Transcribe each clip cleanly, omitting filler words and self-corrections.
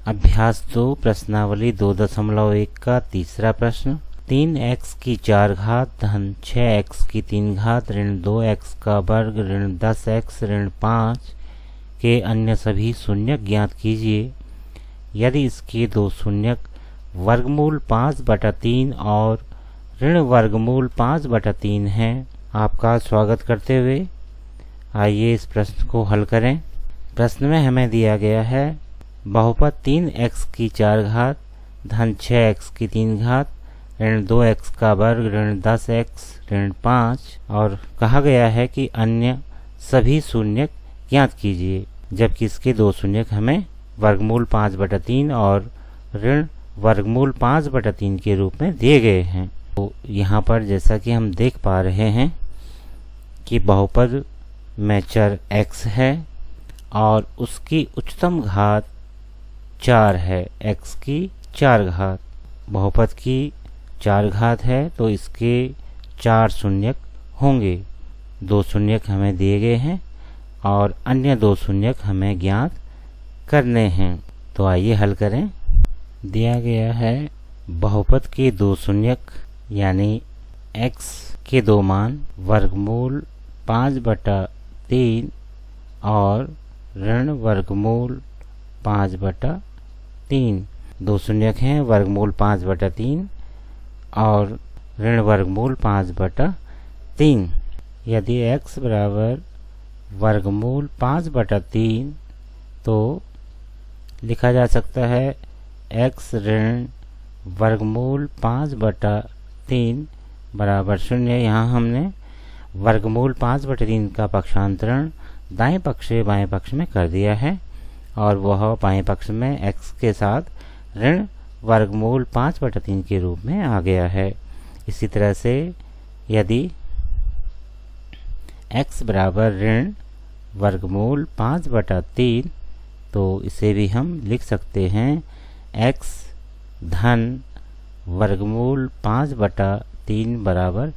अभ्यास 2 प्रश्नावली 2.1 का तीसरा प्रश्न। 3x की 4 घात धन 6x की 3 घात ऋण 2x का वर्ग ऋण 10x ऋण 5 के अन्य सभी शून्यक ज्ञात कीजिए। यदि इसके दो शून्यक वर्गमूल 5/3 और ऋण वर्गमूल 5/3 हैं। आपका स्वागत करते हुए आइए इस प्रश्न को हल करें। प्रश्न में हमें दिया गया है बहुपद 3x की 4 घात धन 6x की 3 घात ऋण 2x का वर्ग ऋण 10x ऋण 5 और कहा गया है कि अन्य सभी शून्यक ज्ञात कीजिए, जबकि इसके दो शून्यक हमें वर्गमूल 5/3 और ऋण वर्गमूल 5/3 के रूप में दिए गए हैं। तो यहाँ पर जैसा कि हम देख पा रहे हैं कि बहुपद में चर x है और उसकी उच्चतम घात 4 है, x की 4 घात। बहुपद की 4 घात है तो इसके 4 शून्यक होंगे। दो शून्यक हमें दिए गए हैं और अन्य दो शून्यक हमें ज्ञात करने हैं। तो आइए हल करें। दिया गया है बहुपद के दो शून्यक यानी x के दो मान वर्गमूल 5/3 और ऋण वर्गमूल 5/3। दो शून्यक हैं वर्गमूल 5/3 और ऋण वर्गमूल 5/3। यदि x बराबर वर्गमूल 5/3 तो लिखा जा सकता है x ऋण वर्गमूल 5/3 बराबर 0। यहाँ हमने वर्गमूल 5/3 का पक्षांतरण दाएं पक्ष से बाएं पक्ष में कर दिया है और वह बाएं पक्ष में x के साथ ऋण वर्गमूल 5/3 के रूप में आ गया है। इसी तरह से यदि x बराबर ऋण वर्गमूल 5/3 तो इसे भी हम लिख सकते हैं x धन वर्गमूल 5/3 बराबर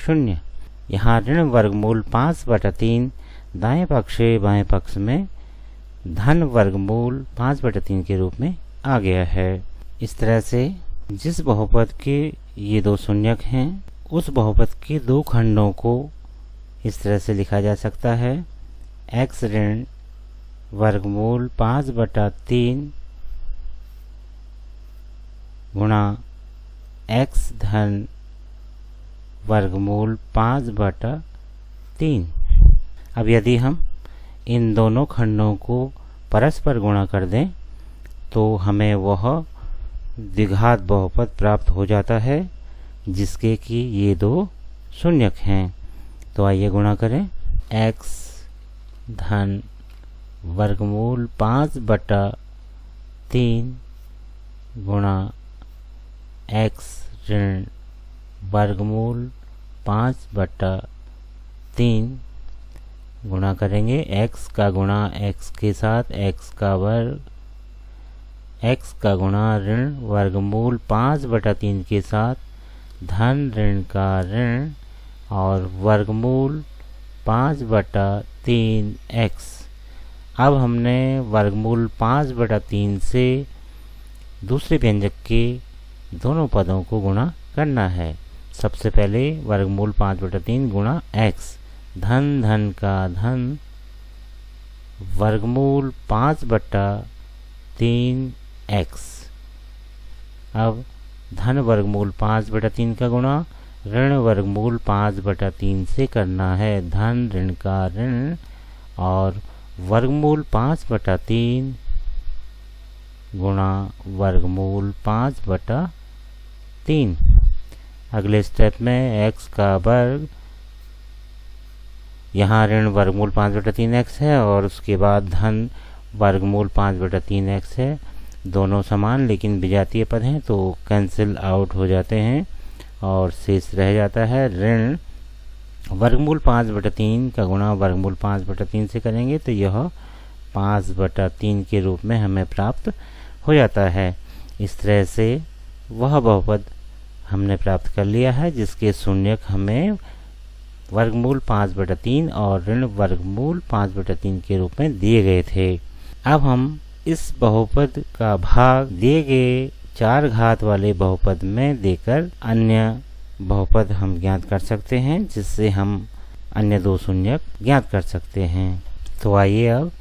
0। यहाँ ऋण वर्गमूल 5/3 दाएं पक्ष से बाएं पक्ष में धन वर्गमूल 5/3 के रूप में आ गया है। इस तरह से जिस बहुपद के ये दो शून्यक हैं उस बहुपद के दो खंडों को इस तरह से लिखा जा सकता है x ऋण वर्गमूल 5/3 गुणा x धन वर्गमूल 5/3। अब यदि हम इन दोनों खंडों को परस्पर गुणा कर दें तो हमें वह द्विघात बहुपद प्राप्त हो जाता है जिसके कि ये दो शून्यक हैं। तो आइए गुणा करें। x धन वर्गमूल 5/3 गुणा x ऋण वर्गमूल 5/3 गुणा करेंगे x का गुणा x के साथ x का वर्ग, x का गुणा ऋण वर्गमूल 5/3 के साथ धन ऋण का ऋण और वर्गमूल 5/3x। अब हमने वर्गमूल 5/3 से दूसरे व्यंजक के दोनों पदों को गुणा करना है। सबसे पहले वर्गमूल 5/3 गुणा x धन धन का धन वर्गमूल 5/3x। अब धन वर्गमूल 5/3 का गुणा ऋण वर्गमूल 5/3 से करना है। धन ऋण का ऋण और वर्गमूल 5/3 गुणा वर्गमूल 5/3। अगले स्टेप में x का वर्ग, यहाँ ऋण वर्गमूल 5/3x है और उसके बाद धन वर्गमूल 5/3x है। दोनों समान लेकिन विजातीय पद हैं तो कैंसिल आउट हो जाते हैं और शेष रह जाता है ऋण वर्गमूल 5/3 का गुणा वर्गमूल 5/3 से करेंगे तो यह 5/3 के रूप में हमें प्राप्त हो जाता है। इस तरह से वह बहुपद हमने प्राप्त कर लिया है जिसके शून्यक हमें वर्गमूल 5/3 और ऋण वर्गमूल 5/3 के रूप में दिए गए थे। अब हम इस बहुपद का भाग दिए गए 4 घात वाले बहुपद में देकर अन्य बहुपद हम ज्ञात कर सकते हैं, जिससे हम अन्य 2 शून्यक ज्ञात कर सकते हैं। तो आइए अब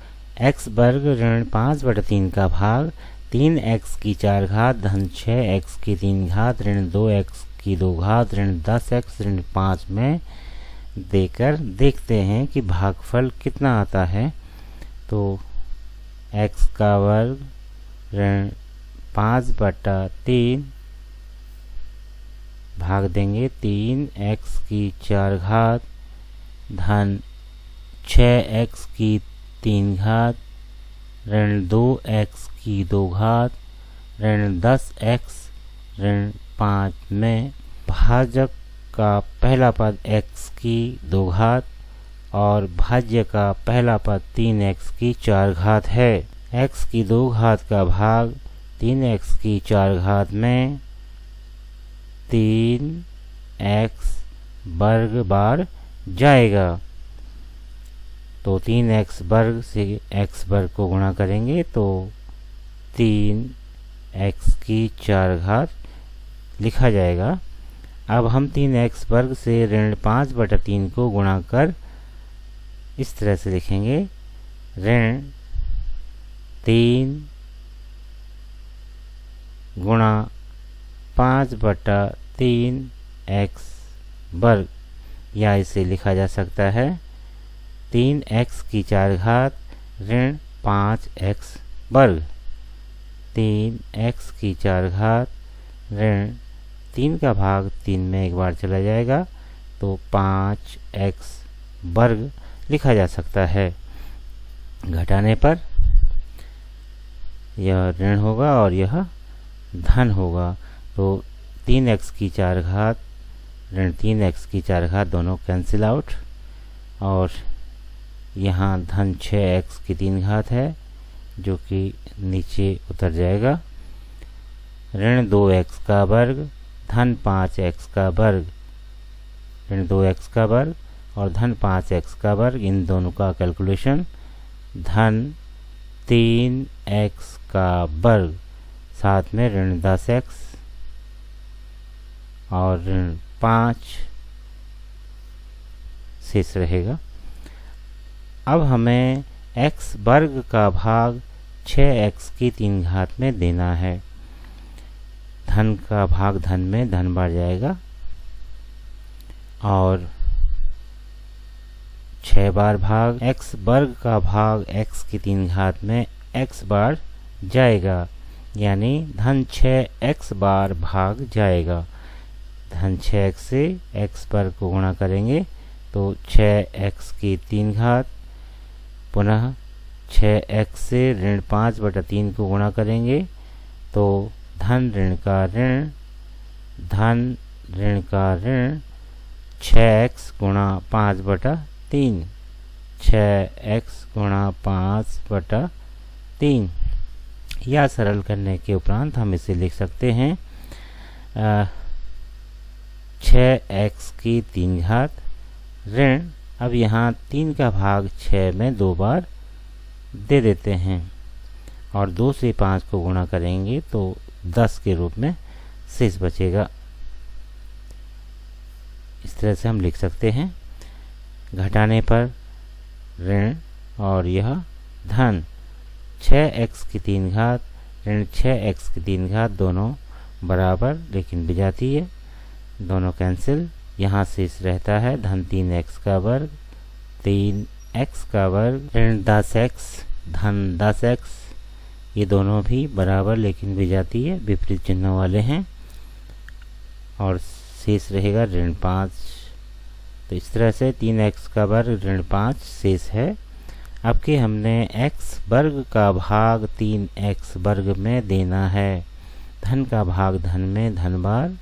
x वर्ग ऋण 5/3 का भाग 3x की 4 घात धन 6x की 3 घात ऋण 2x की 2 घात ऋण 10x ऋण 5 में देकर देखते हैं कि भागफल कितना आता है। तो x का वर्ग ऋण 5/3 भाग देंगे 3x की 4 घात धन 6x की 3 घात ऋण 2x की 2 घात ऋण 10x ऋण 5 में भाजक का पहला पद x की 2 घात और भाज्य का पहला पद 3x की 4 घात है। x की 2 घात का भाग 3x की 4 घात में 3x वर्ग बार जाएगा। तो 3x वर्ग से x वर्ग को गुणा करेंगे तो 3x की 4 घात लिखा जाएगा। अब हम 3x वर्ग से ऋण 5/3 को गुणा कर इस तरह से लिखेंगे, ऋण 3 गुणा 5/3 x वर्ग, या इसे लिखा जा सकता है 3x की 4 घात ऋण 5x वर्ग। 3x की 4 घात ऋण 3 का भाग 3 में एक बार चला जाएगा तो 5x वर्ग लिखा जा सकता है। घटाने पर यह ऋण होगा और यह धन होगा। तो 3x की 4 घात ऋण 3x की 4 घात दोनों कैंसिल आउट और यहाँ धन 6x की 3 घात है जो कि नीचे उतर जाएगा। ऋण 2x का वर्ग धन 5x का वर्ग, ऋण 2x का वर्ग और धन 5x का वर्ग, इन दोनों का कैलकुलेशन धन 3x का वर्ग साथ में ऋण 10x और ऋण 5 शेष रहेगा। अब हमें x वर्ग का भाग 6x की 3 घात में देना है। धन का भाग धन में धन बार जाएगा और 6 बार भाग x वर्ग का भाग x की 3 घात में x बार जाएगा, यानी धन 6x बार भाग जाएगा। धन 6x से x वर्ग को गुणा करेंगे तो 6x की 3 घात, पुनः 6x से ऋण 5/3 को गुणा करेंगे तो धन ऋण का ऋण धन ऋण का ऋण 6x गुणा 5/3, 6x गुणा 5/3। या सरल करने के उपरांत हम इसे लिख सकते हैं 6x की 3 घात ऋण, अब यहाँ 3 का भाग 6 में 2 बार दे देते हैं और 2 से 5 को गुणा करेंगे तो 10 के रूप में शेष बचेगा। इस तरह से हम लिख सकते हैं। घटाने पर ऋण और यह धन 6x की 3 घात ऋण 6x की 3 घात दोनों बराबर लेकिन विजातीय है, दोनों कैंसिल। यहाँ शेष रहता है धन 3x का वर्ग 3x का वर्ग ऋण 10x धन 10x, ये दोनों भी बराबर लेकिन विजातीय विपरीत चिन्ह वाले हैं और शेष रहेगा ऋण 5। तो इस तरह से 3x का वर्ग ऋण 5 शेष है। अब कि हमने x वर्ग का भाग 3x वर्ग में देना है। धन का भाग धन में धन बार,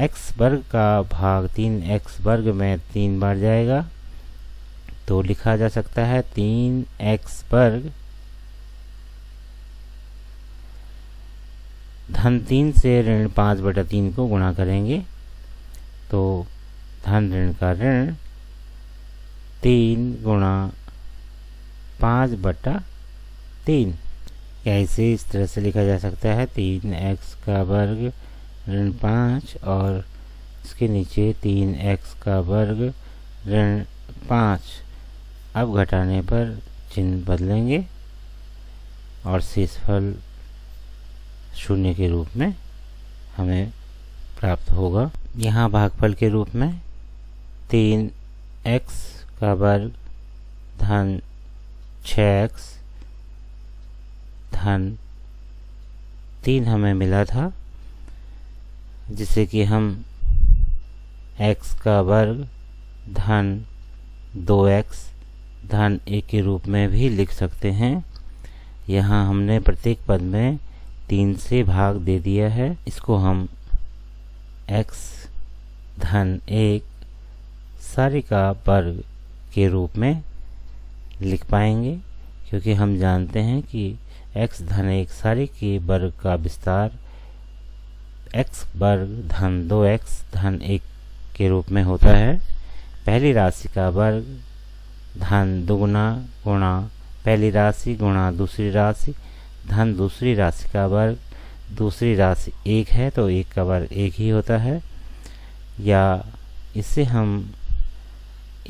x वर्ग का भाग 3x वर्ग में 3 बार जाएगा तो लिखा जा सकता है 3x वर्ग धन 3 से ऋण 5/3 को गुणा करेंगे तो धन ऋण का ऋण 3 गुणा 5/3 3। या इसे इस तरह से लिखा जा सकता है 3x का वर्ग ऋण 5 और इसके नीचे 3x का वर्ग ऋण 5। अब घटाने पर चिन्ह बदलेंगे और शेषफल 0 के रूप में हमें प्राप्त होगा। यहाँ भागफल के रूप में 3x का वर्ग धन 6x धन 3 हमें मिला था, जिसे कि हम x का वर्ग धन 2x धन 1 के रूप में भी लिख सकते हैं। यहाँ हमने प्रत्येक पद में 3 से भाग दे दिया है। इसको हम x धन 1 सारे का वर्ग के रूप में लिख पाएंगे, क्योंकि हम जानते हैं कि x धन 1 सारे के वर्ग का विस्तार x वर्ग धन 2x धन 1 के रूप में होता है। पहली राशि का वर्ग धन दुगुना गुणा पहली राशि गुणा दूसरी राशि धन दूसरी राशि का वर्ग। दूसरी राशि 1 है तो 1 का वर्ग 1 ही होता है। या इसे हम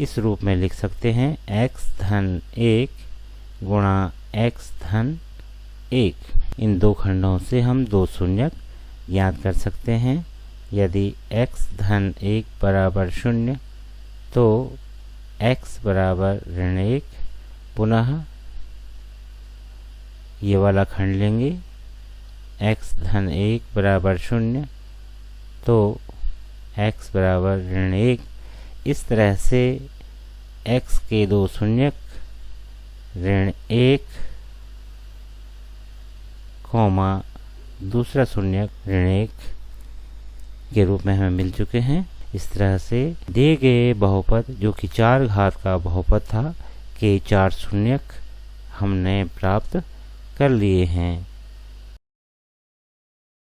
इस रूप में लिख सकते हैं x धन 1 गुणा x धन 1। इन दो खंडों से हम 2 शून्यक याद कर सकते हैं। यदि x धन 1 बराबर 0 तो x बराबर ऋण 1। पुनः ये वाला खंड लेंगे, x धन 1 बराबर 0 तो x बराबर ऋण 1। इस तरह से x के 2 शून्यक ऋण 1 कॉमा दूसरा शून्यक ऋण 1 के रूप में हमें मिल चुके हैं। इस तरह से दिए गए बहुपद जो कि 4 घात का बहुपद था के 4 शून्यक हमने प्राप्त कर लिए हैं।